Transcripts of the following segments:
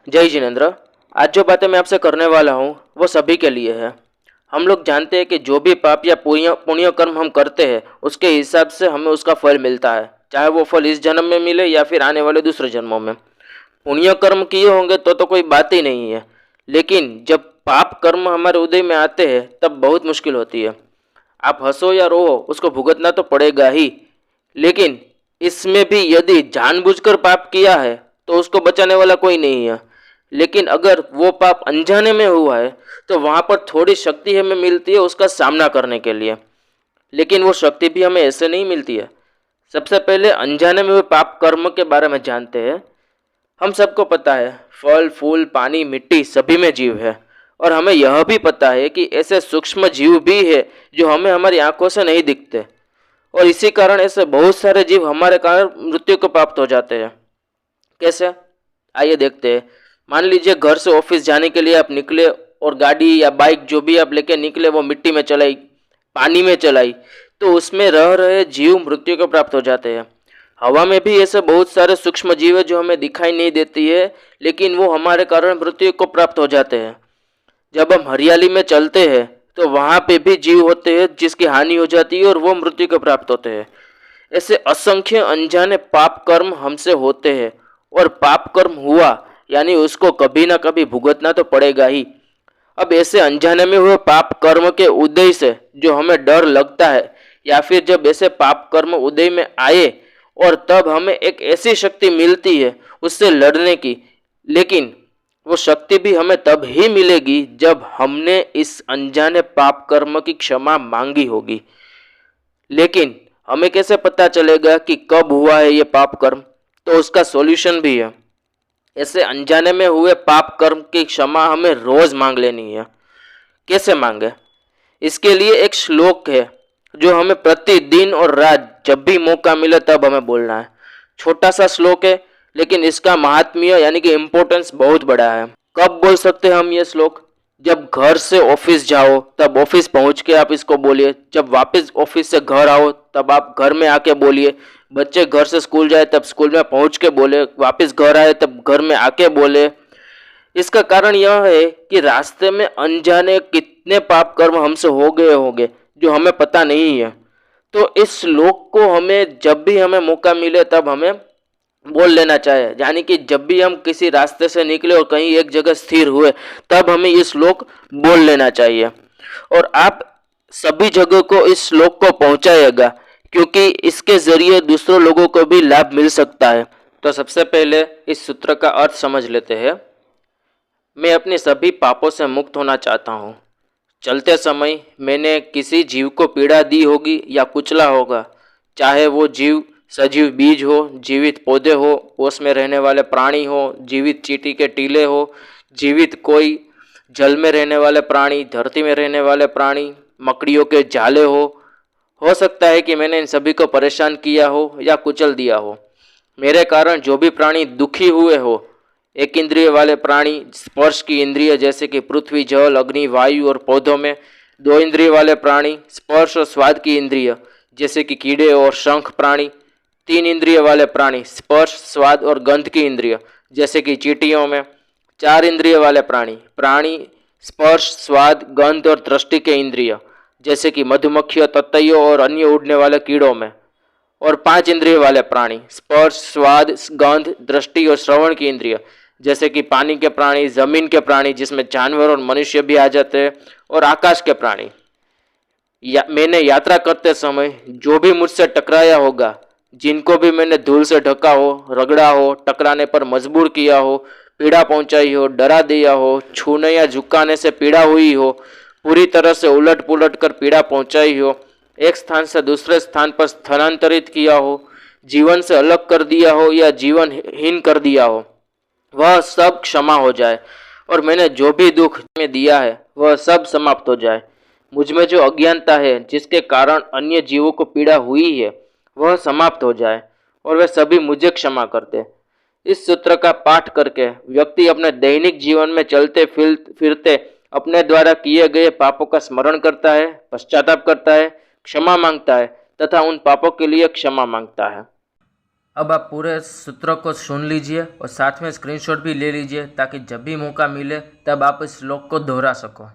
जय जिनेन्द्र। आज जो बातें मैं आपसे करने वाला हूँ वो सभी के लिए है। हम लोग जानते हैं कि जो भी पाप या पुण्य पुण्य कर्म हम करते हैं उसके हिसाब से हमें उसका फल मिलता है, चाहे वो फल इस जन्म में मिले या फिर आने वाले दूसरे जन्मों में। पुण्य कर्म किए होंगे तो कोई बात ही नहीं है, लेकिन जब पाप कर्म हमारे उदय में आते हैं तब बहुत मुश्किल होती है। आप हंसो या रोहो उसको भुगतना तो पड़ेगा ही, लेकिन इसमें भी यदि जानबूझकर पाप किया है तो उसको बचाने वाला कोई नहीं है। लेकिन अगर वो पाप अनजाने में हुआ है तो वहां पर थोड़ी शक्ति हमें मिलती है उसका सामना करने के लिए, लेकिन वो शक्ति भी हमें ऐसे नहीं मिलती है। सबसे पहले अनजाने में हुए पाप कर्म के बारे में जानते हैं। हम सबको पता है फल फूल पानी मिट्टी सभी में जीव है, और हमें यह भी पता है कि ऐसे सूक्ष्म जीव भी है जो हमें हमारी आंखों से नहीं दिखते, और इसी कारण ऐसे बहुत सारे जीव हमारे कारण मृत्यु को प्राप्त हो जाते हैं। कैसे, आइए देखते हैं। मान लीजिए घर से ऑफिस जाने के लिए आप निकले और गाड़ी या बाइक जो भी आप लेके निकले वो मिट्टी में चलाई, पानी में चलाई, तो उसमें रह रहे जीव मृत्यु को प्राप्त हो जाते हैं। हवा में भी ऐसे बहुत सारे सूक्ष्म जीव है जो हमें दिखाई नहीं देती है, लेकिन वो हमारे कारण मृत्यु को प्राप्त हो जाते हैं। जब हम हरियाली में चलते हैं तो वहाँ पे भी जीव होते हैं जिसकी हानि हो जाती है और वो मृत्यु को प्राप्त होते हैं। ऐसे असंख्य अनजाने पाप कर्म हमसे होते हैं, और पाप कर्म हुआ यानी उसको कभी ना कभी भुगतना तो पड़ेगा ही। अब ऐसे अनजाने में हुए पाप कर्म के उदय से जो हमें डर लगता है, या फिर जब ऐसे पाप कर्म उदय में आए और तब हमें एक ऐसी शक्ति मिलती है उससे लड़ने की, लेकिन वो शक्ति भी हमें तब ही मिलेगी जब हमने इस अनजाने पाप कर्म की क्षमा मांगी होगी। लेकिन हमें कैसे पता चलेगा कि कब हुआ है ये पाप कर्म? तो उसका सॉल्यूशन भी है। ऐसे अनजाने में हुए पाप कर्म की क्षमा हमें रोज मांग लेनी है। कैसे मांगे? इसके लिए एक श्लोक है जो हमें प्रतिदिन और रात जब भी मौका मिले तब हमें बोलना है। छोटा सा श्लोक है, लेकिन इसका महात्म्य यानी कि इम्पोर्टेंस बहुत बड़ा है। कब बोल सकते हैं हम ये श्लोक? जब घर से ऑफिस जाओ तब ऑफिस पहुंच के आप इसको बोलिए, जब वापस ऑफिस से घर आओ तब आप घर में आके बोलिए, बच्चे घर से स्कूल जाए तब स्कूल में पहुंच के बोले, वापस घर आए तब घर में आके बोले। इसका कारण यह है कि रास्ते में अनजाने कितने पाप कर्म हमसे हो गए होंगे जो हमें पता नहीं है। तो इस श्लोक को हमें जब भी हमें मौका मिले तब हमें बोल लेना चाहिए। यानी कि जब भी हम किसी रास्ते से निकले और कहीं एक जगह स्थिर हुए तब हमें ये श्लोक बोल लेना चाहिए, और आप सभी जगह को इस श्लोक को पहुंचाएगा, क्योंकि इसके जरिए दूसरों लोगों को भी लाभ मिल सकता है। तो सबसे पहले इस सूत्र का अर्थ समझ लेते हैं। मैं अपने सभी पापों से मुक्त होना चाहता हूँ। चलते समय मैंने किसी जीव को पीड़ा दी होगी या कुचला होगा, चाहे वो जीव सजीव बीज हो, जीवित पौधे हो, ओस में रहने वाले प्राणी हो, जीवित चींटी के टीले हो, जीवित कोई जल में रहने वाले प्राणी, धरती में रहने वाले प्राणी, मकड़ियों के जाले हो सकता है कि मैंने इन सभी को परेशान किया हो या कुचल दिया हो। मेरे कारण जो भी प्राणी दुखी हुए हो, एक इंद्रिय वाले प्राणी स्पर्श की इंद्रिय जैसे कि पृथ्वी जल अग्नि वायु और पौधों में, दो इंद्रिय वाले प्राणी स्पर्श और स्वाद की इंद्रिय जैसे कि कीड़े और शंख प्राणी, तीन इंद्रिय वाले प्राणी स्पर्श स्वाद और गंध की इंद्रिय जैसे कि चींटियों में, चार इंद्रिय वाले प्राणी प्राणी स्पर्श स्वाद गंध और दृष्टि के इंद्रिय जैसे कि मधुमक्खियों ततैयों और अन्य उड़ने वाले कीड़ों में, और पांच इंद्रिय वाले प्राणी स्पर्श स्वाद गंध दृष्टि और श्रवण की इंद्रिय जैसे कि पानी के प्राणी, जमीन के प्राणी जिसमें जानवर और मनुष्य भी आ जाते हैं, और आकाश के प्राणी। मैंने यात्रा करते समय जो भी मुझसे टकराया होगा, जिनको भी मैंने धूल से ढका हो, रगड़ा हो, टकराने पर मजबूर किया हो, पीड़ा पहुंचाई हो, डरा दिया हो, छूने या झुकाने से पीड़ा हुई हो, पूरी तरह से उलट पुलट कर पीड़ा पहुंचाई हो, एक स्थान से दूसरे स्थान पर स्थानांतरित किया हो, जीवन से अलग कर दिया हो या जीवन हीन कर दिया हो, वह सब क्षमा हो जाए, और मैंने जो भी दुख में दिया है वह सब समाप्त हो जाए। मुझ में जो अज्ञानता है जिसके कारण अन्य जीवों को पीड़ा हुई है वह समाप्त हो जाए, और वे सभी मुझे क्षमा करते। इस सूत्र का पाठ करके व्यक्ति अपने दैनिक जीवन में चलते फिरते अपने द्वारा किए गए पापों का स्मरण करता है, पश्चाताप करता है, क्षमा मांगता है तथा उन पापों के लिए क्षमा मांगता है। अब आप पूरे सूत्र को सुन लीजिए और साथ में स्क्रीनशॉट भी ले लीजिए ताकि जब भी मौका मिले तब आप इस श्लोक को दोहरा सको।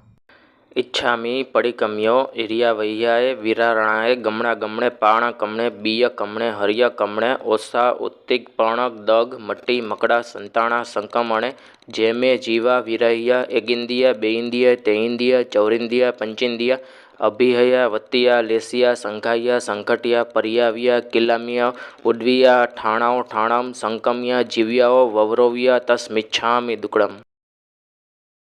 इच्छामि पडिकम्यो इरियावह्याय वीरारणाय गमणा गमणे पाण कमणे बीय कमणे हरिय कमणे ओसा उत्तिक पणक दग मट्टी मकड़ा संताणा संकमणे जेमे जीवा विरह्य एगिंदिया बेइंदिया तेइंदिया चौरिंदिया पंचिंदिया अभिहया वत्तिया लेसिया संघाया संकटिया परियाविया किलामिया उड्विया ठाणाओ ठाणम संकमिया जीव्याओ ववरोविया तस्मिच्छामि दुक्कड़म।